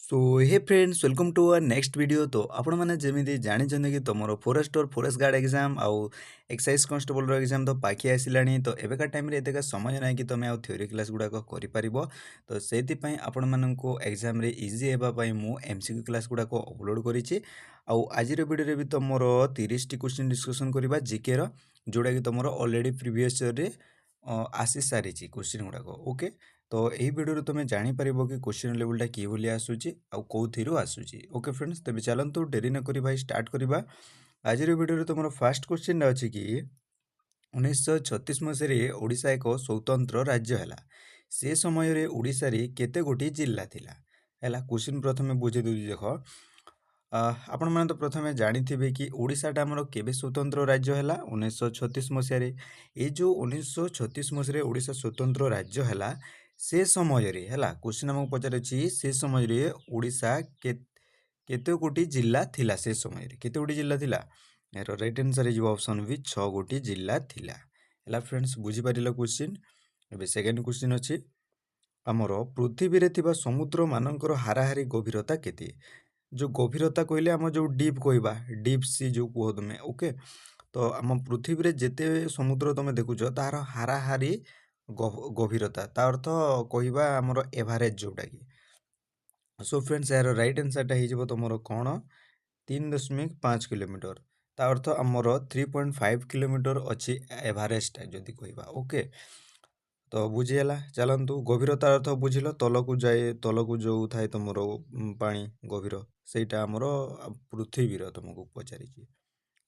So hey friends welcome to our next video. तो आपण मैंने जमी जानते कि तुम फॉरेस्ट और फॉरेस्ट गार्ड एग्जाम आउ एक्साइज कॉन्स्टेबल एग्जाम तो पाखी आसला। तो एवेका टाइम एतेका समय ना कि तुम आउ थ्योरी क्लास गुड़ाक कर। तो से आपण मानू एग्जाम इजी होगापाई मु एमसीक्यू क्लास गुड़ाक अपलोड करी। आज वीडियो भी तुम 30 टी क्वेश्चन डिस्कसन करवा जीके जोड़ा कि तुम ऑलरेडी प्रीवियस ईयर आसी सारी क्वेश्चन गुड़ाक ओके। तो यही वीडियो तुम जापर कि क्वेश्चन लेवलटा कि भाया आसूची आउ कौथिरू आसूची ओके फ्रेंड्स। तेज चलतु डेरी न भाई स्टार्ट करवा। आज वीडियो तुम फास्ट क्वेश्चन अच्छी कि 1936 मसीह ओडिशा एक स्वतंत्र राज्य है। से समय ओडिशा रे केते गोटी जिला थिला है। क्वेश्चन प्रथम बुझे दूसरी देख आपण मैंने तो प्रथम जानी कि ओडिशाटा आमर केबे स्वतंत्र राज्य है 1936 मसीह। ये जो 1936 मसीह ओडिशा स्वतंत्र राज्य है से समय है क्वेश्चन आमको पचार से समय ओडिशा केते गोटी जिला थिला से समय केते गोटी जिला थिला यार राइट आंसर हो ऑप्शन बी 6 गोटी जिला थिला है। फ्रेंड्स बुझी पारिल क्वेश्चन। ए सेकेंड क्वेश्चन अच्छी आमर पृथ्वी रे थिबा समुद्र मानकर हाराहारी गभीरता केते। जो गभीरता कहले आम जो डीप कहवा डीप सी जो कह तुम ओके। तो आम पृथ्वी रे जेते समुद्र तुम देखुच तार हाराहारी गभीरता ता अर्थ कहवा आमर एवरेज जोटा कि। सो फ्रेंड्स यार राइट आंसरटा हो तुम कौन 3.5 किलोमीटर ता अर्थ आमर 3.5 किलोमीटर अच्छी एवरेजटा जदि कहवा ओके। तो बुझीगला चलतु गभीरता अर्थ बुझिल तलकू जाए तलकू जो थाए तुम पानी गभीर सेटा आमर पृथ्वीर तुमको पचारि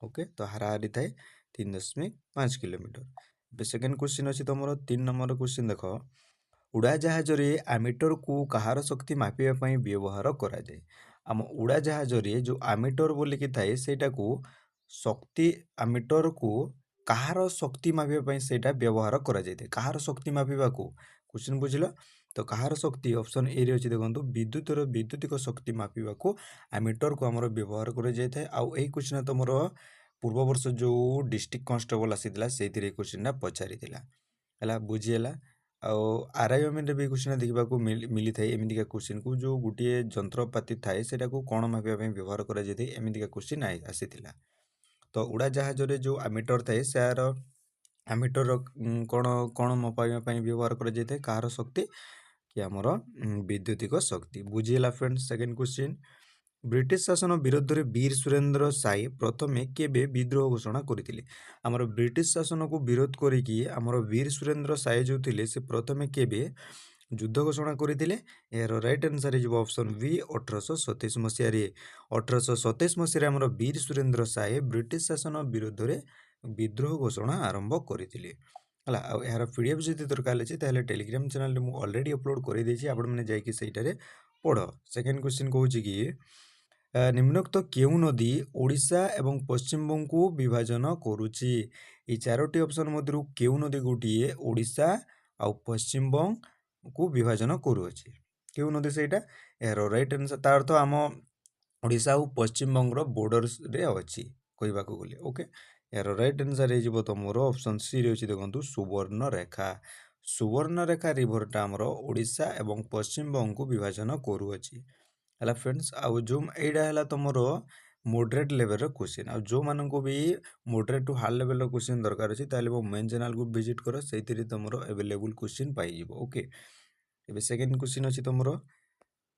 ओके। तो हाराहारी थाए 3.5 किलोमीटर। सेकेंड क्वेश्चन अच्छी तुम 3 नंबर क्वेश्चन देख उड़ाजाहाज आमीटर को कहार शक्ति मापिया व्यवहार कराए। आम उड़ाजाहाज जो आमीटर बोलिकी थाए सेटा को शक्ति आमीटर को कहार शक्ति मापिया सेटा व्यवहार कराए। कहार शक्ति मापिबा को क्वेश्चन बुझिल। तो कहार शक्ति ऑप्शन ए रे अछि देखंतु विद्युतर विद्युतिक शक्ति मापिबा को आमीटर को हमर व्यवहार करा जाय थाए। आउ एही क्वेश्चन तमरो पूर्व वर्ष जो डिस्ट्रिक्ट कांस्टेबल आसीतिला सेतिरे क्वेश्चनटा पचारितिला हला बुझिएला। आउ आरआईएम रे भी क्वेश्चन देखा मिली थाए एमितिका क्वेश्चन को जो गोटे जंत्रपाति थाए सेटा को कोन मापिबा पई व्यवहार करा जाय थाए एमितिका क्वेश्चन आसीतिला। तो उड़ाजाहाज जो आमीटर थाए सार आमीटर कौन कौन मपाइबा व्यवहार करा जाय थाए कहार शक्ति कि आमर विद्युतिक शक्ति बुझीगला। फ्रेंड्स सेकेंड क्वेश्चन ब्रिटिश शासन विरोध में वीर सुरेंद्र साई प्रथमे केबे विद्रोह घोषणा करथिले। आमर ब्रिटिश शासन को विरोध करिकी आमर वीर सुरेंद्र साई जो थिले से प्रथमे केबे युद्ध घोषणा करथिले। यार राइट आंसर हो ऑप्शन बी 1827 मसीह। 1827 मसीह आमर वीर सुरेंद्र साई ब्रिटिश शासन विरोध में विद्रोह घोषणा आरंभ करथिले हला। यार पीडीएफ जदि दरकार अछि ताले टेलीग्राम चैनल में ऑलरेडी अपलोड कर देछि आपण माने जाईकी सेटारे पढ़। सेकेंड क्वेश्चन कहूँ कि निम्नोक्त केउ नदी ओडिशा एवं पश्चिमबंग को विभाजन करुछि। ये चारोटी ऑप्शन मध्य केउ नदी गोटे ओडिशा आउ पश्चिमबंग को विभाजन करुछि केउ नदी सेटा यार राइट आंसर तार अर्थ आम ओडिशा आउ पश्चिमबंग बॉर्डर्स रे अछि कहबा को गले ओके। यार राइट आंसर हो तुम ऑप्शन सी रे अछि देखंतु सुवर्णरेखा। सुवर्णरेखा रिभरटा आमर ओडिशा एवं पश्चिमबंग को विभाजन करुछि है। फ्रेंड्स आउ जो एटा है तुम मॉडरेट लेवल क्वेश्चन आ जो मानक भी moderate to hard level question दरकार अच्छी ताले मो मेन चैनल को विजिट कर से तुम अवेलेबल क्वेश्चन पाई ओके। ए सेकेंड क्वेश्चन अच्छी तुम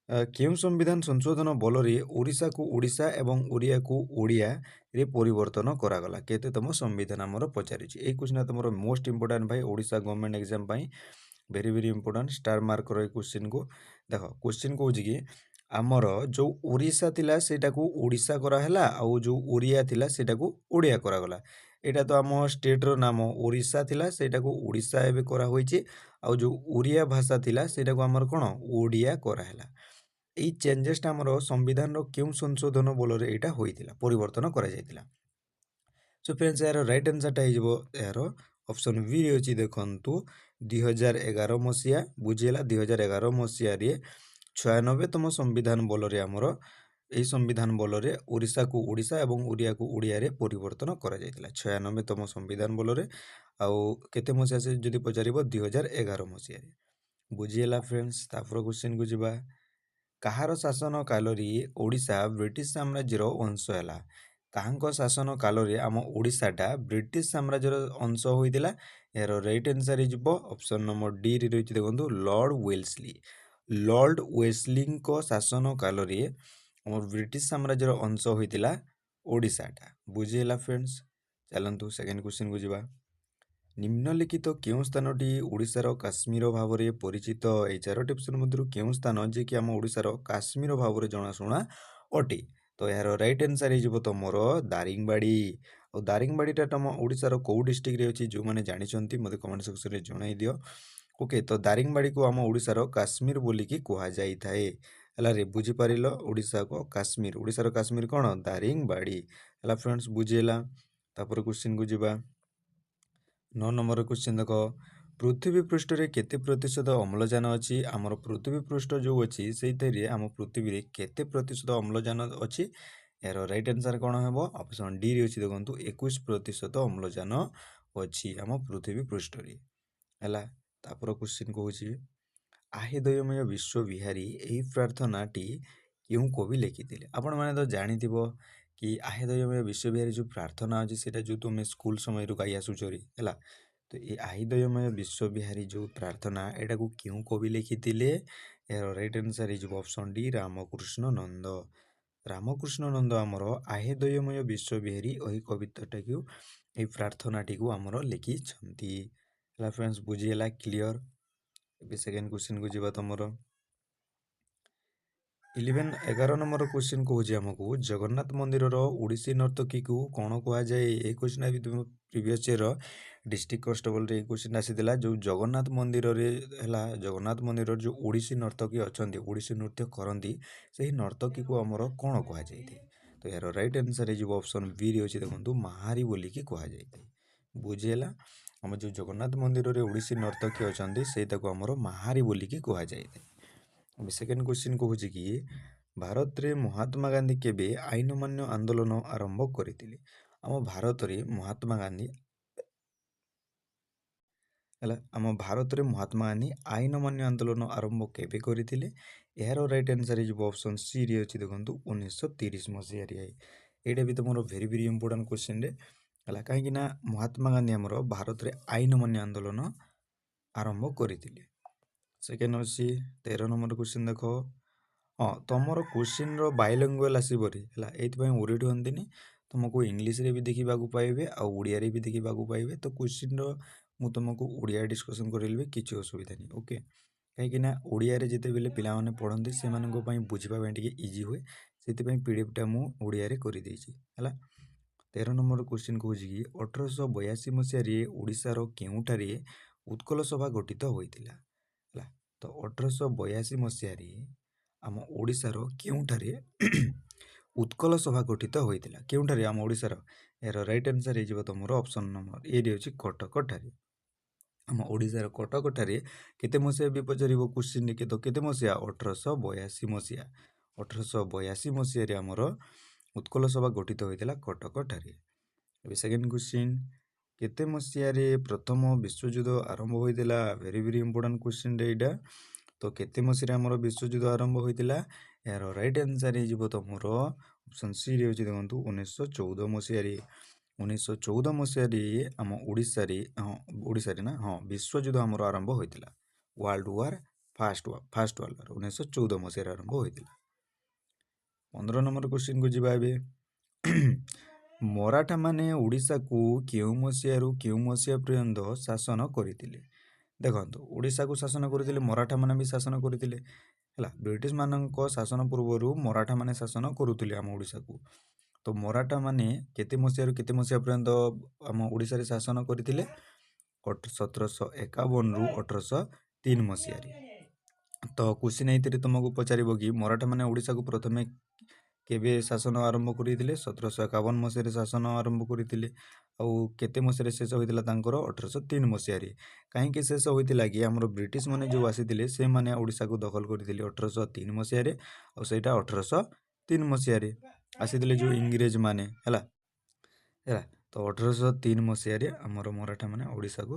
केउ संविधान संशोधन बल ओडिशा को ओडिशा एवं ओडिया को ओडिया रे परिवर्तन करागला केते तुम संविधान आमर पचारि। ए क्वेश्चन तुम मोस्ट इंपोर्टेंट भाई Odisha government exam very very important star mark कर क्वेश्चन को देख। क्वेश्चन कहूँ कि आमर जो ओडिशा थिला सेटा को ओडिशा कराला आउ जो ओडिया थिला सेटा को ओडिया करागला। एटा तो आम स्टेट रो नाम ओडिशा थिला सेटा को ओडिशा एबे करा होइछि आउ जो ओडिया भाषा थिला सेटा को आमर कोन ओडिया कराला। एई चेंजेसटा आमर संविधान रो केउ संशोधन बल रे एटा होइतिला परिवर्तन करा जायतिला। सो फ्रेंड्स यार राइट आंसरटा हो यार ऑप्शन बी रे अछि देखंतु 2011 मसिया बुझिएला। 2011 मसिया रे 96तम संविधान बल रे आमर एई संविधान बल रे ओडिशा को ओडिशा एवं ओडिया को ओडिया रे परिवर्तन करा जायतिला 96तम संविधान बल रे। आउ केते मसिया से जदि पचारिबो 2011 मसिया रे बुझिएला। फ्रेंड्स तापर क्वेश्चन को जिबा କାହାର ଶାସନ କାଳରେ ଓଡ଼ିଶା ବ୍ରିଟିଶ ସାମ୍ରାଜ୍ୟର ଅଂଶ ହେଲା? କାହାଙ୍କ ଶାସନ କାଳରେ ଆମ ଓଡ଼ିଶାଟା ବ୍ରିଟିଶ ସାମ୍ରାଜ୍ୟର ଅଂଶ ହୋଇଥିଲା? ଏହାର ରାଇଟ୍ ଆନ୍ସର୍ ହେଇଯିବ ଅପସନ୍ ନମ୍ବର ଡିରେ ରହିଛି। ଦେଖନ୍ତୁ ଲର୍ଡ଼ ୱେଲ୍ସଲି। ଲର୍ଡ଼ ୱେଲ୍ସଲିଙ୍କ ଶାସନ କାଳରେ ଆମର ବ୍ରିଟିଶ ସାମ୍ରାଜ୍ୟର ଅଂଶ ହୋଇଥିଲା ଓଡ଼ିଶାଟା। ବୁଝି ହେଲା ଫ୍ରେଣ୍ଡସ୍? ଚାଲନ୍ତୁ ସେକେଣ୍ଡ କ୍ୱେଶ୍ଚିନ୍କୁ ଯିବା। ନିମ୍ନଲିଖିତ କେଉଁ ସ୍ଥାନଟି ଓଡ଼ିଶାର କାଶ୍ମୀର ଭାବରେ ପରିଚିତ? ଏହି ଚାରୋଟି ଅପସନ୍ ମଧ୍ୟରୁ କେଉଁ ସ୍ଥାନ ଯିଏକି ଆମ ଓଡ଼ିଶାର କାଶ୍ମୀର ଭାବରେ ଜଣାଶୁଣା ଅଟେ? ତ ଏହାର ରାଇଟ୍ ଆନ୍ସର୍ ହେଇଯିବ ତମର ଦାରିଙ୍ଗବାଡ଼ି। ଆଉ ଦାରିଙ୍ଗବାଡ଼ିଟା ତମ ଓଡ଼ିଶାର କେଉଁ ଡିଷ୍ଟ୍ରିକ୍ଟରେ ଅଛି? ଯେଉଁମାନେ ଜାଣିଛନ୍ତି ମୋତେ କମେଣ୍ଟ ସେକ୍ସନରେ ଜଣାଇ ଦିଅ। ଓକେ, ତ ଦାରିଙ୍ଗବାଡ଼ିକୁ ଆମ ଓଡ଼ିଶାର କାଶ୍ମୀର ବୋଲିକି କୁହାଯାଇଥାଏ। ହେଲା ରେ, ବୁଝିପାରିଲ? ଓଡ଼ିଶାକୁ କାଶ୍ମୀର, ଓଡ଼ିଶାର କାଶ୍ମୀର କ'ଣ? ଦାରିଙ୍ଗବାଡ଼ି। ହେଲା ଫ୍ରେଣ୍ଡସ୍, ବୁଝି ହେଲା? ତାପରେ କ୍ୱେଶ୍ଚିନ୍କୁ ଯିବା। 9 ନମ୍ବର କ୍ୱେଶ୍ଚିନ୍ ଦେଖ, ପୃଥିବୀ ପୃଷ୍ଠରେ କେତେ ପ୍ରତିଶତ ଅମ୍ଳଜାନ ଅଛି? ଆମର ପୃଥିବୀ ପୃଷ୍ଠ ଯେଉଁ ଅଛି ସେଇଥିରେ ଆମ ପୃଥିବୀରେ କେତେ ପ୍ରତିଶତ ଅମ୍ଳଜାନ ଅଛି? ଏହାର ରାଇଟ୍ ଆନ୍ସର୍ କ'ଣ ହେବ? ଅପସନ୍ ଡିରେ ଅଛି। ଦେଖନ୍ତୁ 21% ଅମ୍ଳଜାନ ଅଛି ଆମ ପୃଥିବୀ ପୃଷ୍ଠରେ। ହେଲା, ତାପରେ କ୍ୱେଶ୍ଚିନ୍ କହୁଛି, आहे ଦୟମୟ ବିଶ୍ୱବିହାରୀ ଏହି ପ୍ରାର୍ଥନାଟି କେଉଁ କବି ଲେଖିଥିଲେ? ଆପଣମାନେ ତ ଜାଣିଥିବ କି आहे ଦୟମୟ ବିଶ୍ୱବିହାରୀ ଯେଉଁ ପ୍ରାର୍ଥନା ଅଛି ସେଇଟା ଯେଉଁ ତୁମେ ସ୍କୁଲ ସମୟରୁ ଗାଇ ଆସୁଛ ହେଲା। ତ ଏ आहे ଦୟମୟ ବିଶ୍ୱବିହାରୀ ଯେଉଁ ପ୍ରାର୍ଥନା ଏଟାକୁ କେଉଁ କବି ଲେଖିଥିଲେ? ଏହାର ରାଇଟ୍ ଆନ୍ସର୍ ହେଇଯିବ ଅପସନ୍ ଡି ରାମକୃଷ୍ଣ ନନ୍ଦ। ରାମକୃଷ୍ଣ ନନ୍ଦ ଆମର आहे ଦୟମୟ ବିଶ୍ୱବିହାରୀ ଏହି କବିତାଟାକୁ, ଏହି ପ୍ରାର୍ଥନାଟିକୁ ଆମର ଲେଖିଛନ୍ତି। ହେଲା ଫ୍ରେଣ୍ଡସ୍, ବୁଝି ହେଲା? କ୍ଲିଅର? ଏବେ ସେକେଣ୍ଡ କ୍ୱେଶ୍ଚିନ୍କୁ ଯିବା। ତମର 11 ନମ୍ବର କ୍ୱେଶ୍ଚିନ୍ କହୁଛି ଆମକୁ, ଜଗନ୍ନାଥ ମନ୍ଦିରର ଓଡ଼ିଶୀ ନର୍ତ୍ତକୀକୁ କ'ଣ କୁହାଯାଏ? ଏହି କ୍ୱେଶ୍ଚିନ୍ ବି ତୁମ ପ୍ରିଭିୟସ୍ ଇୟର ଡିଷ୍ଟ୍ରିକ୍ଟ କନଷ୍ଟେବଲରେ ଏହି କ୍ୱେଶ୍ଚିନ୍ ଆସିଥିଲା। ଯେଉଁ ଜଗନ୍ନାଥ ମନ୍ଦିରରେ ହେଲା, ଜଗନ୍ନାଥ ମନ୍ଦିରର ଯେଉଁ ଓଡ଼ିଶୀ ନର୍ତ୍ତକୀ ଅଛନ୍ତି, ଓଡ଼ିଶୀ ନୃତ୍ୟ କରନ୍ତି, ସେହି ନର୍ତ୍ତକୀକୁ ଆମର କ'ଣ କୁହାଯାଇଥାଏ? ତ ଏହାର ରାଇଟ୍ ଆନ୍ସର୍ ହେଇଯିବ ଅପସନ୍ ବିରେ ଅଛି। ଦେଖନ୍ତୁ ମାହାରୀ ବୋଲିକି କୁହାଯାଇଥାଏ। ବୁଝି ହେଲା? ଆମର ଯେଉଁ ଜଗନ୍ନାଥ ମନ୍ଦିରରେ ଓଡ଼ିଶୀ ନର୍ତ୍ତକୀ ଅଛନ୍ତି ସେଇଟାକୁ ଆମର ମାହାରୀ ବୋଲିକି କୁହାଯାଇଥାଏ। ସେକେଣ୍ଡ କ୍ୱେଶ୍ଚିନ୍ କହୁଛି କି, ଭାରତରେ ମହାତ୍ମା ଗାନ୍ଧୀ କେବେ ଆଇନ ଅମାନ୍ୟ ଆନ୍ଦୋଳନ ଆରମ୍ଭ କରିଥିଲେ? ଆମ ଭାରତରେ ମହାତ୍ମା ଗାନ୍ଧୀ ହେଲା, ଆମ ଭାରତରେ ମହାତ୍ମା ଗାନ୍ଧୀ ଆଇନ ଅମାନ୍ୟ ଆନ୍ଦୋଳନ ଆରମ୍ଭ କେବେ କରିଥିଲେ? ଏହାର ରାଇଟ୍ ଆନ୍ସର୍ ହେଇଯିବ ଅପସନ୍ ସିରେ ଅଛି। ଦେଖନ୍ତୁ 1930 ମସିହାରେ। ଏଇଟା ବି ତୁମର ଭେରି ଭେରି ଇମ୍ପୋର୍ଟାଣ୍ଟ କ୍ୱେଶ୍ଚିନ୍ରେ ହେଲା, କାହିଁକି ନା ମହାତ୍ମା ଗାନ୍ଧୀ ଆମର ଭାରତରେ ଆଇନ ଅମାନ୍ୟ ଆନ୍ଦୋଳନ ଆରମ୍ଭ କରିଥିଲେ। ସେକେଣ୍ଡ ଅଛି 13 ନମ୍ବର କ୍ୱେଶ୍ଚିନ୍ ଦେଖ, ହଁ ତମର କ୍ୱେଶ୍ଚିନ୍ର ବାଇଲିଙ୍ଗୁଆଲ୍ ଆସିବରେ ହେଲା, ଏଇଥିପାଇଁ ଓରିଟ୍ ହୁଅନ୍ତିନି, ତୁମକୁ ଇଂଲିଶରେ ବି ଦେଖିବାକୁ ପାଇବେ ଆଉ ଓଡ଼ିଆରେ ବି ଦେଖିବାକୁ ପାଇବେ। ତ କ୍ୱେଶ୍ଚିନ୍ର ମୁଁ ତୁମକୁ ଓଡ଼ିଆ ଡିସ୍କସନ୍ କରିଲେ କିଛି ଅସୁବିଧା ନାହିଁ। ଓକେ, କାହିଁକିନା ଓଡ଼ିଆରେ ଯେତେବେଳେ ପିଲାମାନେ ପଢ଼ନ୍ତି ସେମାନଙ୍କ ପାଇଁ ବୁଝିବା ପାଇଁ ଟିକେ ଇଜି ହୁଏ, ସେଥିପାଇଁ PDFଟା ମୁଁ ଓଡ଼ିଆରେ କରିଦେଇଛି। ହେଲା, 13 ନମ୍ବର କ୍ୱେଶ୍ଚିନ୍ କହୁଛି କି, 1882 ମସିହାରେ ଓଡ଼ିଶାର କେଉଁଠାରେ ଉତ୍କଳ ସଭା ଗଠିତ ହୋଇଥିଲା? ହେଲା, ତ 1882 ମସିହାରେ ଆମ ଓଡ଼ିଶାର କେଉଁଠାରେ ଉତ୍କଳ ସଭା ଗଠିତ ହୋଇଥିଲା? କେଉଁଠାରେ ଆମ ଓଡ଼ିଶାର? ଏହାର ରାଇଟ୍ ଆନ୍ସର୍ ହେଇଯିବ ତମର ଅପସନ୍ ନମ୍ବର ଏରେ ଅଛି କଟକଠାରେ। ଆମ ଓଡ଼ିଶାର କଟକଠାରେ କେତେ ମସିହା ବି ପଚାରିବ କ୍ୱେଶ୍ଚିନ୍ରେ, କେତେ ମସିହା? 1882 ମସିହା। 1882 ମସିହାରେ ଆମର ଉତ୍କଳ ସଭା ଗଠିତ ହୋଇଥିଲା କଟକଠାରେ। ଏବେ ସେକେଣ୍ଡ କ୍ୱେଶ୍ଚିନ୍, କେତେ ମସିହାରେ ପ୍ରଥମ ବିଶ୍ୱଯୁଦ୍ଧ ଆରମ୍ଭ ହୋଇଥିଲା? ଭେରି ଭେରି ଇମ୍ପୋର୍ଟାଣ୍ଟ କ୍ୱେଶ୍ଚିନ୍ରେ ଏଇଟା। ତ କେତେ ମସିହାରେ ଆମର ବିଶ୍ୱଯୁଦ୍ଧ ଆରମ୍ଭ ହୋଇଥିଲା? ଏହାର ରାଇଟ୍ ଆନ୍ସର୍ ହେଇଯିବ ତମର ଅପସନ୍ ସିରେ ହେଉଛି। ଦେଖନ୍ତୁ 1914 ମସିହାରେ। 1914 ମସିହାରେ ଆମ ଓଡ଼ିଶାରେ ନା ହଁ ବିଶ୍ୱଯୁଦ୍ଧ ଆମର ଆରମ୍ଭ ହୋଇଥିଲା। World war first world war 1914 ମସିହାରେ ଆରମ୍ଭ ହୋଇଥିଲା। 15 ନମ୍ବର କ୍ୱେଶ୍ଚିନ୍କୁ ଯିବା ଏବେ। ମରାଠାମାନେ ଓଡ଼ିଶାକୁ କେଉଁ ମସିହାରୁ କେଉଁ ମସିହା ପର୍ଯ୍ୟନ୍ତ ଶାସନ କରିଥିଲେ? ଦେଖନ୍ତୁ, ଓଡ଼ିଶାକୁ ଶାସନ କରିଥିଲେ, ମରାଠାମାନେ ବି ଶାସନ କରିଥିଲେ। ହେଲା, ବ୍ରିଟିଶମାନଙ୍କ ଶାସନ ପୂର୍ବରୁ ମରାଠାମାନେ ଶାସନ କରୁଥିଲେ ଆମ ଓଡ଼ିଶାକୁ। ତ ମରାଠାମାନେ କେତେ ମସିହାରୁ କେତେ ମସିହା ପର୍ଯ୍ୟନ୍ତ ଆମ ଓଡ଼ିଶାରେ ଶାସନ କରିଥିଲେ? 1751ରୁ 1803 ମସିହାରେ। ତ କ୍ୱେଶ୍ଚିନ୍ ଏଇଥିରେ ତୁମକୁ ପଚାରିବ କି ମରାଠାମାନେ ଓଡ଼ିଶାକୁ ପ୍ରଥମେ କେବେ ଶାସନ ଆରମ୍ଭ କରିଥିଲେ? 1751 ମସିହାରେ ଶାସନ ଆରମ୍ଭ କରିଥିଲେ। ଆଉ କେତେ ମସିହାରେ ଶେଷ ହୋଇଥିଲା ତାଙ୍କର? 1803 ମସିହାରେ। କାହିଁକି ଶେଷ ହୋଇଥିଲା କି ଆମର ବ୍ରିଟିଶମାନେ ଯେଉଁ ଆସିଥିଲେ ସେମାନେ ଓଡ଼ିଶାକୁ ଦଖଲ କରିଥିଲେ 1803 ମସିହାରେ, ଆଉ ସେଇଟା 1803 ମସିହାରେ ଆସିଥିଲେ ଯେଉଁ ଇଂରେଜମାନେ। ହେଲା, ତ 1803 ମସିହାରେ ଆମର ମରାଠାମାନେ ଓଡ଼ିଶାକୁ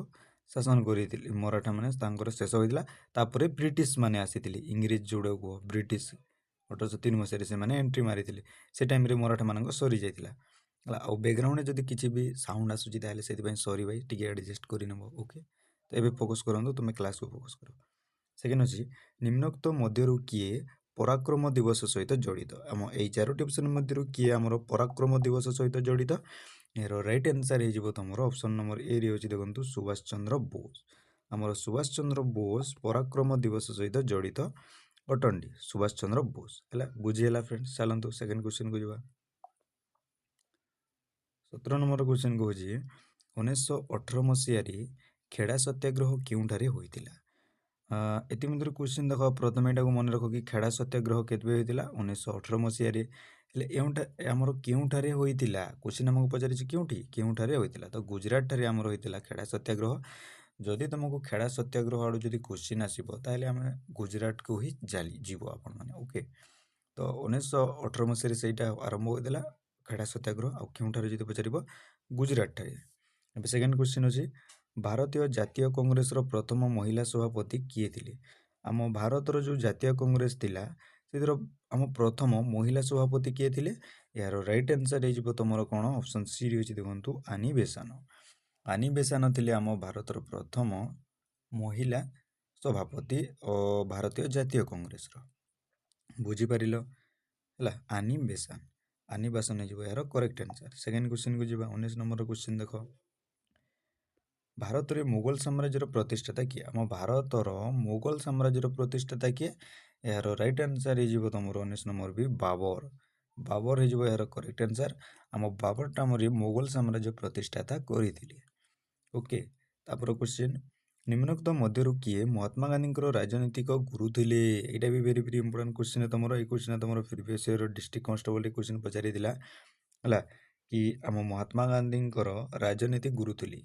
ଶାସନ କରିଥିଲେ। ମରାଠାମାନେ ତାଙ୍କର ଶେଷ ହୋଇଥିଲା, ତାପରେ ବ୍ରିଟିଶମାନେ ଆସିଥିଲେ, ଇଂରେଜ ଯେଉଁଟାକୁ ବ୍ରିଟିଶ 1803 ମସିହାରେ ସେମାନେ ଏଣ୍ଟ୍ରି ମାରିଥିଲେ। ସେ ଟାଇମ୍ରେ ମରାଠାମାନଙ୍କ ସରିଯାଇଥିଲା ହେଲା। ଆଉ ବ୍ୟାକ୍ଗ୍ରାଉଣ୍ଡରେ ଯଦି କିଛି ବି ସାଉଣ୍ଡ ଆସୁଛି ତାହେଲେ ସେଥିପାଇଁ ସରି ଭାଇ, ଟିକେ ଆଡ଼ଜଷ୍ଟ କରିନେବ। ଓକେ, ତ ଏବେ ଫୋକସ୍ କରନ୍ତୁ, ତୁମେ କ୍ଲାସ୍କୁ ଫୋକସ୍ କର। ସେକେଣ୍ଡ ଅଛି ନିମ୍ନୋକ୍ତ ମଧ୍ୟରୁ କିଏ ପରାକ୍ରମ ଦିବସ ସହିତ ଜଡ଼ିତ? ଆମ ଏଇ 4ଟି ଅପସନ୍ ମଧ୍ୟରୁ କିଏ ଆମର ପରାକ୍ରମ ଦିବସ ସହିତ ଜଡ଼ିତ? ଏହାର ରାଇଟ୍ ଆନ୍ସର୍ ହେଇଯିବ ତୁମର ଅପସନ୍ ନମ୍ବର ଏରେ ଅଛି, ଦେଖନ୍ତୁ ସୁଭାଷ ଚନ୍ଦ୍ର ବୋଷ। ଆମର ସୁଭାଷ ଚନ୍ଦ୍ର ବୋଷ ପରାକ୍ରମ ଦିବସ ସହିତ ଜଡ଼ିତ ଅଟନ୍ତି, ସୁଭାଷ ଚନ୍ଦ୍ର ବୋଷ ହେଲା। ବୁଝିହେଲା ଫ୍ରେଣ୍ଡସ୍? ଚାଲନ୍ତୁ ସେକେଣ୍ଡ କ୍ୱେଶ୍ଚନକୁ ଯିବା। 17 ନମ୍ବର କ୍ୱେଶ୍ଚନ କହୁଛି 1918 ମସିହାରେ ଖେଡ଼ା ସତ୍ୟାଗ୍ରହ କେଉଁଠାରେ ହୋଇଥିଲା? ଇତିମଧ୍ୟରେ କ୍ୱେଶ୍ଚନ ଦେଖ, ପ୍ରଥମେ ଏଟାକୁ ମନେ ରଖ କି ଖେଡ଼ା ସତ୍ୟାଗ୍ରହ କେବେ ହୋଇଥିଲା? 1918 ମସିହାରେ। ହେଲେ ଏଉଁଟା ଆମର କେଉଁଠାରେ ହୋଇଥିଲା? କ୍ୱେଶ୍ଚନ ଆମକୁ ପଚାରିଛି କେଉଁଠାରେ ହୋଇଥିଲା? ତ ଗୁଜରାଟଠାରେ ଆମର ହୋଇଥିଲା ଖେଡ଼ା ସତ୍ୟାଗ୍ରହ। ଯଦି ତୁମକୁ ଖେଡ଼ା ସତ୍ୟାଗ୍ରହ ଆଡ଼ୁ ଯଦି କ୍ୱେଶ୍ଚନ ଆସିବ ତାହେଲେ ଆମେ ଗୁଜରାଟକୁ ହିଁ ଯିବ ଆପଣମାନେ। ଓକେ, ତ 1918 ମସିହାରେ ସେଇଟା ଆରମ୍ଭ ହୋଇଥିଲା ଖେଡ଼ା ସତ୍ୟାଗ୍ରହ। ଆଉ କେଉଁଠାରେ ଯଦି ପଚାରିବ, ଗୁଜରାଟଠାରେ। ଏବେ ସେକେଣ୍ଡ କ୍ୱେଶ୍ଚନ ଅଛି ଭାରତୀୟ ଜାତୀୟ କଂଗ୍ରେସର ପ୍ରଥମ ମହିଳା ସଭାପତି କିଏ ଥିଲେ? ଆମ ଭାରତର ଯେଉଁ ଜାତୀୟ କଂଗ୍ରେସ ଥିଲା ସେଥିର ଆମ ପ୍ରଥମ ମହିଳା ସଭାପତି କିଏ ଥିଲେ? ଏହାର ରାଇଟ୍ ଆନ୍ସର୍ ହେଇଯିବ ତୁମର କ'ଣ? ଅପସନ୍ ସି ଅଛି, ଦେଖନ୍ତୁ ଆନି ବେସାନ୍ତ। ଆନି ବେସାନ୍ତ ଥିଲେ ଆମ ଭାରତର ପ୍ରଥମ ମହିଳା ସଭାପତି ଓ ଭାରତୀୟ ଜାତୀୟ କଂଗ୍ରେସର। ବୁଝିପାରିଲ ହେଲା? ଆନି ବେସାନ୍ତ, ଆନି ବେସାନ୍ତ ହେଇଯିବ ଏହାର କରେକ୍ଟ ଆନ୍ସର୍। ସେକେଣ୍ଡ କ୍ୱେଶ୍ଚନକୁ ଯିବା। 19 ନମ୍ବର କ୍ୱେଶ୍ଚନ ଦେଖ, ଭାରତରେ ମୋଗଲ ସାମ୍ରାଜ୍ୟର ପ୍ରତିଷ୍ଠାତା କିଏ? ଆମ ଭାରତର ମୋଗଲ ସାମ୍ରାଜ୍ୟର ପ୍ରତିଷ୍ଠାତା କିଏ? ଏହାର ରାଇଟ୍ ଆନ୍ସର୍ ହେଇଯିବ ତୁମର 19 ନମ୍ବର ବି ବାବର। ବାବର ହେଇଯିବ ଏହାର କରେକ୍ଟ ଆନ୍ସର୍। ଆମ ବାବର ଟାଇମ୍ରେ ମୋଗଲ ସାମ୍ରାଜ୍ୟ ପ୍ରତିଷ୍ଠାତା କରିଥିଲେ। ଓକେ, ତାପରେ କ୍ୱେଶ୍ଚନ ନିମ୍ନୋକ୍ତ ମଧ୍ୟରୁ କିଏ ମହାତ୍ମା ଗାନ୍ଧୀଙ୍କର ରାଜନୈତିକ ଗୁରୁ ଥିଲେ? ଏଇଟା ବି ଭେରି ଭେରି ଇମ୍ପୋର୍ଟାଣ୍ଟ କ୍ୱେଶ୍ଚନ ତମର। ଏଇ କ୍ୱେଶ୍ଚନ ତମର previous year district constable question ପଚାରିଥିଲା ହେଲା, କି ଆମ ମହାତ୍ମା ଗାନ୍ଧୀଙ୍କର ରାଜନୀତି ଗୁରୁ ଥିଲେ।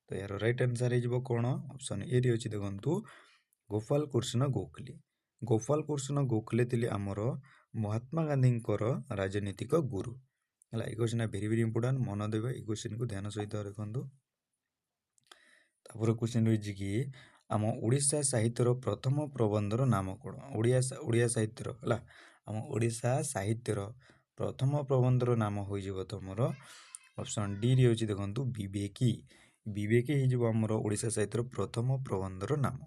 ତ ଏହାର ରାଇଟ୍ ଆନ୍ସର୍ ହେଇଯିବ କ'ଣ? ଅପସନ୍ ଏରେ ଅଛି, ଦେଖନ୍ତୁ ଗୋପାଳ କୃଷ୍ଣ ଗୋଖଲେ। ଗୋପାଳ କୃଷ୍ଣ ଗୋଖଲେ ଥିଲେ ଆମର ମହାତ୍ମା ଗାନ୍ଧୀଙ୍କର ରାଜନୈତିକ ଗୁରୁ ହେଲା। ଏଇ କ୍ୱେଶ୍ଚନ ଭେରି ଭେରି ଇମ୍ପୋର୍ଟାଣ୍ଟ, ମନ ଦେବେ ଏଇ କ୍ୱେଶ୍ଚନକୁ ଧ୍ୟାନ ସହିତ ଦେଖନ୍ତୁ। ତାପରେ କ୍ୱେଶ୍ଚନ ରହିଛି କି ଆମ ଓଡ଼ିଶା ସାହିତ୍ୟର ପ୍ରଥମ ପ୍ରବନ୍ଧର ନାମ କ'ଣ? ଓଡ଼ିଆ ସାହିତ୍ୟର ହେଲା, ଆମ ଓଡ଼ିଶା ସାହିତ୍ୟର ପ୍ରଥମ ପ୍ରବନ୍ଧର ନାମ ହୋଇଯିବ ତୁମର ଅପସନ୍ ଡିରେ ଅଛି, ଦେଖନ୍ତୁ ବିବେକୀ। ବିବେକୀ ହେଇଯିବ ଆମର ଓଡ଼ିଶା ସାହିତ୍ୟର ପ୍ରଥମ ପ୍ରବନ୍ଧର ନାମ।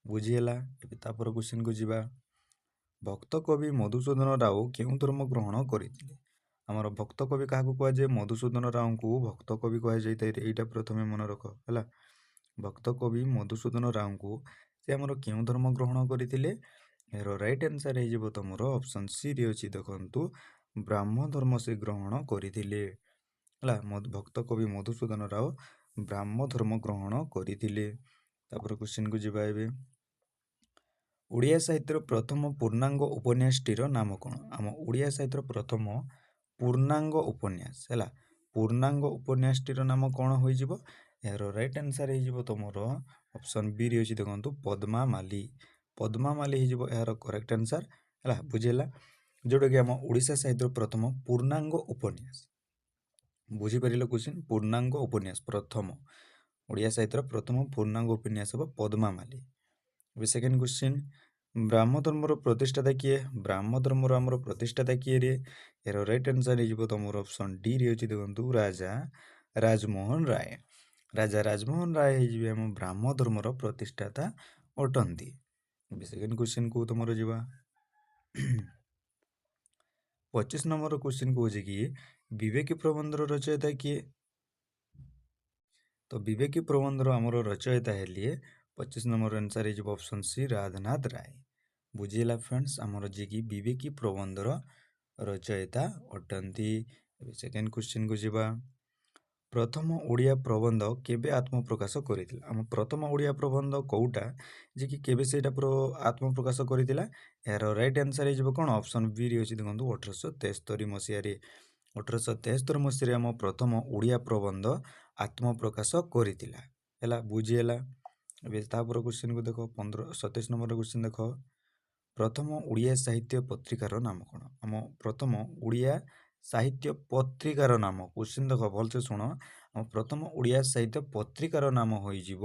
ବୁଝିହେଲା? ଏବେ ତାପରେ କ୍ୱେଶ୍ଚନକୁ ଯିବା। ଭକ୍ତ କବି ମଧୁସୂଦନ ରାଓ କେଉଁ ଧର୍ମ ଗ୍ରହଣ କରିଥିଲେ? ଆମର ଭକ୍ତ କବି କାହାକୁ କୁହାଯାଏ? ମଧୁସୂଦନ ରାଓଙ୍କୁ ଭକ୍ତ କବି କୁହାଯାଇଥାଏ। ଏଇଟା ପ୍ରଥମେ ମନେ ରଖ ହେଲା। ଭକ୍ତ କବି ମଧୁସୂଦନ ରାଓଙ୍କୁ ସେ ଆମର କେଉଁ ଧର୍ମ ଗ୍ରହଣ କରିଥିଲେ? ଏହାର ରାଇଟ୍ ଆନ୍ସର୍ ହେଇଯିବ ତୁମର ଅପସନ୍ ସିରେ ଅଛି, ଦେଖନ୍ତୁ ବ୍ରାହ୍ମ ଧର୍ମ ସେ ଗ୍ରହଣ କରିଥିଲେ ହେଲା। ଭକ୍ତ କବି ମଧୁସୂଦନ ରାଓ ବ୍ରାହ୍ମ ଧର୍ମ ଗ୍ରହଣ କରିଥିଲେ। ତାପରେ କ୍ୱେଶ୍ଚନକୁ ଯିବା। ଏବେ ଓଡ଼ିଆ ସାହିତ୍ୟର ପ୍ରଥମ ପୂର୍ଣ୍ଣାଙ୍ଗ ଉପନ୍ୟାସଟିର ନାମ କ'ଣ? ଆମ ଓଡ଼ିଆ ସାହିତ୍ୟର ପ୍ରଥମ ପୂର୍ଣ୍ଣାଙ୍ଗ ଉପନ୍ୟାସ ହେଲା, ପୂର୍ଣ୍ଣାଙ୍ଗ ଉପନ୍ୟାସଟିର ନାମ କ'ଣ ହୋଇଯିବ? ଏହାର ରାଇଟ୍ ଆନ୍ସର୍ ହେଇଯିବ ତୁମର ଅପସନ୍ ବିରେ ଅଛି, ଦେଖନ୍ତୁ ପଦ୍ମାମାଲି। ପଦ୍ମାମାଲି ହେଇଯିବ ଏହାର କରେକ୍ଟ ଆନ୍ସର୍ ହେଲା। ବୁଝିହେଲା? ଯେଉଁଟାକି ଆମ ଓଡ଼ିଶା ସାହିତ୍ୟର ପ୍ରଥମ ପୂର୍ଣ୍ଣାଙ୍ଗ ଉପନ୍ୟାସ। ବୁଝିପାରିଲ କ୍ୱେଶ୍ଚନ? ପୂର୍ଣ୍ଣାଙ୍ଗ ଉପନ୍ୟାସ ପ୍ରଥମ ଓଡ଼ିଆ ସାହିତ୍ୟର ପ୍ରଥମ ପୂର୍ଣ୍ଣାଙ୍ଗ ଉପନ୍ୟାସ ହେବ ପଦ୍ମାମାଲି। ଏବେ ସେକେଣ୍ଡ କ୍ୱେଶ୍ଚନ, ବ୍ରାହ୍ମ ଧର୍ମର ପ୍ରତିଷ୍ଠାତା କିଏ? ବ୍ରାହ୍ମ ଧର୍ମର ଆମର ପ୍ରତିଷ୍ଠାତା କିଏ ରେ? ଏହାର ରାଇଟ୍ ଆନ୍ସର୍ ହେଇଯିବ ତୁମର ଅପସନ୍ ଡିରେ ଅଛି, ଦେଖନ୍ତୁ ରାଜା ରାଜମୋହନ ରାୟ। ରାଜା ରାଜମୋହନ ରାୟ ହେଇଯିବେ ଆମ ବ୍ରାହ୍ମ ଧର୍ମର ପ୍ରତିଷ୍ଠାତା ଅଟନ୍ତି। ଏବେ ସେକେଣ୍ଡ କ୍ୱେଶ୍ଚନକୁ ତୁମର ଯିବା। 25 ନମ୍ବର କ୍ୱେଶ୍ଚନ କହୁଛି କି ବିବେକୀ ପ୍ରବନ୍ଧର ରଚୟିତା କିଏ? ତ ବିବେକୀ ପ୍ରବନ୍ଧର ଆମର ରଚୟିତା ହେଲେ 25 ନମ୍ବର ଆନ୍ସର୍ ହେଇଯିବ ଅପସନ୍ ସି ରାଧାନାଥ ରାୟ। ବୁଝିହେଲା ଫ୍ରେଣ୍ଡସ୍? ଆମର ଯିଏକି ବିବେକୀ ପ୍ରବନ୍ଧର ରଚୟିତା ଅଟନ୍ତି। ଏବେ ସେକେଣ୍ଡ କ୍ୱେଶ୍ଚନକୁ ଯିବା। ପ୍ରଥମ ଓଡ଼ିଆ ପ୍ରବନ୍ଧ କେବେ ଆତ୍ମପ୍ରକାଶ କରିଥିଲା? ଆମ ପ୍ରଥମ ଓଡ଼ିଆ ପ୍ରବନ୍ଧ କେଉଁଟା ଯିଏକି କେବେ ସେଇଟା ଆତ୍ମପ୍ରକାଶ କରିଥିଲା? ଏହାର ରାଇଟ୍ ଆନ୍ସର୍ ହେଇଯିବ କ'ଣ? ଅପସନ୍ ବିରେ ଅଛି, ଦେଖନ୍ତୁ 1873 ମସିହାରେ। 1873 ମସିହାରେ ଆମ ପ୍ରଥମ ଓଡ଼ିଆ ପ୍ରବନ୍ଧ ଆତ୍ମପ୍ରକାଶ କରିଥିଲା ହେଲା। ବୁଝିହେଲା? ଏବେ ତାପରେ କ୍ୱେଶ୍ଚନକୁ ଦେଖ, 27 ନମ୍ବର କ୍ୱେଶ୍ଚନ ଦେଖ, ପ୍ରଥମ ଓଡ଼ିଆ ସାହିତ୍ୟ ପତ୍ରିକାର ନାମ କ'ଣ? ଆମ ପ୍ରଥମ ଓଡ଼ିଆ ସାହିତ୍ୟ ପତ୍ରିକାର ନାମ, କ୍ୱେଶ୍ଚନ ଦେଖ ଭଲସେ ଶୁଣ, ଆମ ପ୍ରଥମ ଓଡ଼ିଆ ସାହିତ୍ୟ ପତ୍ରିକାର ନାମ ହୋଇଯିବ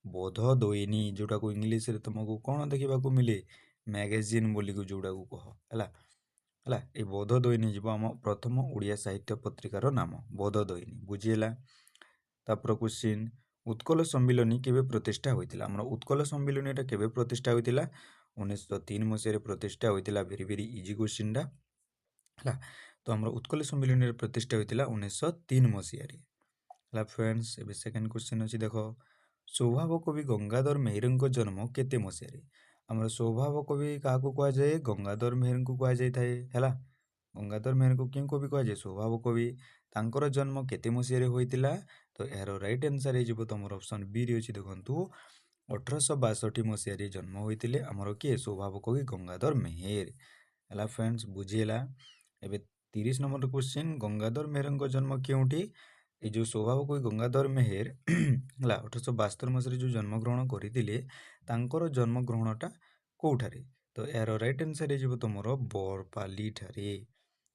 ବୋଧ ଦୈନୀ, ଯେଉଁଟାକୁ ଇଂଲିଶରେ ତୁମକୁ କ'ଣ ଦେଖିବାକୁ ମିଳେ? ମ୍ୟାଗାଜିନ୍ ବୋଲିକୁ ଯେଉଁଟାକୁ କହ ହେଲା। ହେଲା। ଏଇ ବୌଦ୍ଧ ଦୈନୀ ଯିବ ଆମ ପ୍ରଥମ ଓଡ଼ିଆ ସାହିତ୍ୟ ପତ୍ରିକାର ନାମ ବୌଦ୍ଧ ଦୈନୀ, ବୁଝିହେଲା। ତାପରେ କ୍ୱେଶ୍ଚିନ୍, ଉତ୍କଳ ସମ୍ମିଳନୀ କେବେ ପ୍ରତିଷ୍ଠା ହୋଇଥିଲା? ଆମର ଉତ୍କଳ ସମ୍ମିଳନୀଟା କେବେ ପ୍ରତିଷ୍ଠା ହୋଇଥିଲା? 1903 ମସିହାରେ ପ୍ରତିଷ୍ଠା ହୋଇଥିଲା। ଭେରି ଭେରି ଇଜି କ୍ୱେଶ୍ଚିନ୍ଟା ହେଲା। ତ ଆମର ଉତ୍କଳ ସମ୍ମିଳନୀର ପ୍ରତିଷ୍ଠା ହୋଇଥିଲା 1903 ମସିହାରେ ହେଲା। ଫ୍ରେଣ୍ଡସ୍, ଏବେ ସେକେଣ୍ଡ କ୍ୱେଶ୍ଚିନ୍ ଅଛି ଦେଖ, ସ୍ୱଭାବ କବି ଗଙ୍ଗାଧର ମେହେରଙ୍କ ଜନ୍ମ କେତେ ମସିହାରେ? ଆମର ସ୍ୱଭାବ କବି କାହାକୁ କୁହାଯାଏ? ଗଙ୍ଗାଧର ମେହେରଙ୍କୁ କୁହାଯାଇଥାଏ ହେଲା। ଗଙ୍ଗାଧର ମେହେରଙ୍କୁ କେଉଁ କବି କୁହାଯାଏ? ସ୍ୱଭାବ କବି। ତାଙ୍କର ଜନ୍ମ କେତେ ମସିହାରେ ହୋଇଥିଲା? ତ ଏହାର ରାଇଟ୍ ଆନ୍ସର୍ ହେଇଯିବ ତମର ଅପସନ୍ ବିରେ ଅଛି। ଦେଖନ୍ତୁ 1862 ମସିହାରେ ଜନ୍ମ ହୋଇଥିଲେ ଆମର କିଏ? ସ୍ୱଭାବ କବି ଗଙ୍ଗାଧର ମେହେର ହେଲା। ଫ୍ରେଣ୍ଡସ୍, ବୁଝିହେଲା। ଏବେ 30 ନମ୍ବର କ୍ୱେଶ୍ଚିନ୍, ଗଙ୍ଗାଧର ମେହେରଙ୍କ ଜନ୍ମ କେଉଁଠି? এই ଯେଉଁ ସ୍ୱଭାବ କବି ଗଙ୍ଗାଧର ମେହେର ହେଲା 1872 ମସିହାରେ ଯେଉଁ ଜନ୍ମଗ୍ରହଣ କରିଥିଲେ, ତାଙ୍କର ଜନ୍ମଗ୍ରହଣଟା କେଉଁଠାରେ? ତ ଏହାର ରାଇଟ୍ ଆନ୍ସର୍ ହେଇଯିବ ତମର ବରପାଲି ଠାରେ।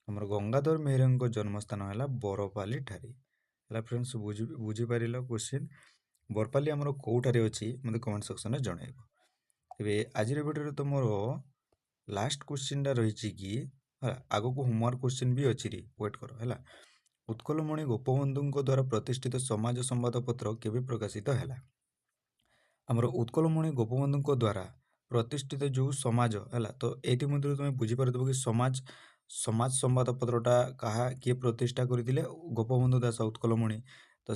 ଆମର ଗଙ୍ଗାଧର ମେହେରଙ୍କ ଜନ୍ମସ୍ଥାନ ହେଲା ବରପାଲି ଠାରେ ହେଲା। ଫ୍ରେଣ୍ଡସ୍, ବୁଝିପାରିଲ କ୍ୱେଶ୍ଚିନ୍? ବରପାଲି ଆମର କେଉଁଠାରେ ଅଛି ମୋତେ କମେଣ୍ଟ ସେକ୍ସନରେ ଜଣାଇବ। ଏବେ ଆଜିର ଭିଡ଼ିଓରେ ତମର ଲାଷ୍ଟ କ୍ୱେଶ୍ଚିନ୍ଟା ରହିଛି କି ହେଲା, ଆଗକୁ ହୋମୱାର୍କ କ୍ୱେଶ୍ଚିନ୍ ବି ଅଛି ରେ, ୱେଟ୍ କର ହେଲା। ଉତ୍କଳମଣି ଗୋପବନ୍ଧୁଙ୍କ ଦ୍ୱାରା ପ୍ରତିଷ୍ଠିତ ସମାଜ ସମ୍ବାଦପତ୍ର କେବେ ପ୍ରକାଶିତ ହେଲା? ଆମର ଉତ୍କଳମଣି ଗୋପବନ୍ଧୁଙ୍କ ଦ୍ୱାରା ପ୍ରତିଷ୍ଠିତ ଯେଉଁ ସମାଜ ହେଲା, ତ ଏଇଥି ମଧ୍ୟରୁ ତୁମେ ବୁଝିପାରୁଥିବ କି ସମାଜ ସମ୍ବାଦପତ୍ରଟା କିଏ ପ୍ରତିଷ୍ଠା କରିଥିଲେ? ଗୋପବନ୍ଧୁ ଦାସ ଉତ୍କଳମଣି। ତ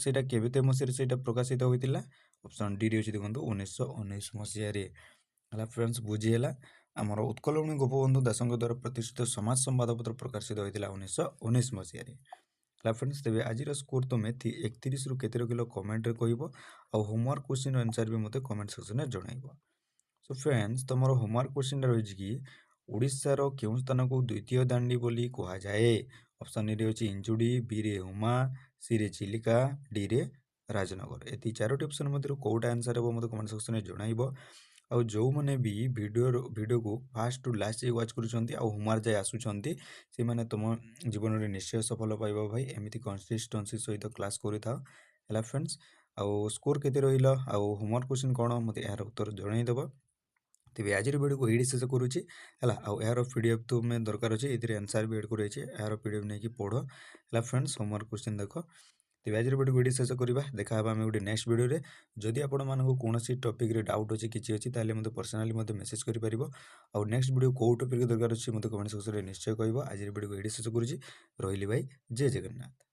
ସେଇଟା କେବେ ମସିହାରେ ସେଇଟା ପ୍ରକାଶିତ ହୋଇଥିଲା? ଅପସନ୍ ଡିରେ ଅଛି ଦେଖନ୍ତୁ 1919 ମସିହାରେ ହେଲା। ଫ୍ରେଣ୍ଡସ୍, ବୁଝିହେଲା। ଆମର ଉତ୍କଳମଣି ଗୋପବନ୍ଧୁ ଦାସଙ୍କ ଦ୍ୱାରା ପ୍ରତିଷ୍ଠିତ ସମାଜ ସମ୍ବାଦପତ୍ର ପ୍ରକାଶିତ ହୋଇଥିଲା 1919 ମସିହାରେ ହେଲା। ଫ୍ରେଣ୍ଡସ୍, ତେବେ ଆଜିର ସ୍କୋର ତୁମେ 31ରୁ କେତେ ରଖିଲ କମେଣ୍ଟରେ କହିବ, ଆଉ ହୋମୱାର୍କ କ୍ୱେଶ୍ଚିନ୍ର ଆନ୍ସର୍ ବି ମୋତେ କମେଣ୍ଟ ସେକ୍ସନରେ ଜଣାଇବ। ସୋ ଫ୍ରେଣ୍ଡସ୍, ତମର ହୋମୱାର୍କ କ୍ୱେଶ୍ଚିନ୍ଟା ରହିଛି କି ଓଡ଼ିଶାର କେଉଁ ସ୍ଥାନକୁ ଦ୍ୱିତୀୟ ଦାଣ୍ଡି ବୋଲି କୁହାଯାଏ? ଅପସନ୍ ଏରେ ଅଛି ଇଞ୍ଚୁଡ଼ି, ବିରେ ହୁମା, ସିରେ ଚିଲିକା, ଡିରେ ରାଜନଗର। ଏତି 4ଟି ଅପସନ୍ ମଧ୍ୟରୁ କେଉଁଟା ଆନ୍ସର୍ ହେବ ମୋତେ କମେଣ୍ଟ ସେକ୍ସନରେ ଜଣାଇବ। ଆଉ ଯେଉଁମାନେ ବି ଭିଡ଼ିଓକୁ ଫାଷ୍ଟ ଟୁ ଲାଷ୍ଟ ଯାଏ ୱାଚ୍ କରୁଛନ୍ତି ଆଉ ହୋମୱାର୍କ ଯାଏ ଆସୁଛନ୍ତି, ସେମାନେ ତୁମ ଜୀବନରେ ନିଶ୍ଚୟ ସଫଳ ପାଇବ ଭାଇ। ଏମିତି କନସିଷ୍ଟେନ୍ସି ସହିତ କ୍ଲାସ୍ କରିଥାଅ ହେଲା। ଫ୍ରେଣ୍ଡସ୍, ଆଉ ସ୍କୋର କେତେ ରହିଲ ଆଉ ହୋମୱାର୍କ କ୍ୱେଶ୍ଚିନ୍ କ'ଣ ମୋତେ ଏହାର ଉତ୍ତର ଜଣାଇଦେବ। ତେବେ ଆଜିର ଭିଡ଼ିଓକୁ ଏଇଠି ଶେଷ କରୁଛି ହେଲା। ଆଉ ଏହାର PDF ତୁମେ ଦରକାର ଅଛି, ଏଥିରେ ଆନ୍ସର୍ ବି ଏଡ଼୍ କରାଯାଇଛି, ଏହାର PDF ନେଇକି ପଢ଼ ହେଲା। ଫ୍ରେଣ୍ଡସ୍, ହୋମୱାର୍କ କ୍ୱେଶ୍ଚିନ୍ ଦେଖ। ତେବେ ଆଜିର ଭିଡ଼ିଓକୁ ଏଇଠି ଶେଷ କରିବା। ଦେଖା ହେବା ଆମେ ଗୋଟେ ନେକ୍ସଟ ଭିଡ଼ିଓରେ। ଯଦି ଆପଣମାନଙ୍କୁ କୌଣସି ଟପିକ୍ରେ ଡାଉଟ୍ ଅଛି, କିଛି ଅଛି, ତାହେଲେ ମୋତେ ପର୍ସନାଲି ମୋତେ ମେସେଜ୍ କରିପାରିବ। ଆଉ ନେକ୍ସଟ ଭିଡ଼ିଓ କେଉଁ ଟପିକ୍ ଦରକାର ଅଛି ମୋତେ କମେଣ୍ଟ ସେକ୍ସନରେ ନିଶ୍ଚୟ କହିବ। ଆଜିର ଭିଡ଼ିଓକୁ ଏଇଠି ଶେଷ କରୁଛି। ରହିଲି ଭାଇ, ଜୟ ଜଗନ୍ନାଥ।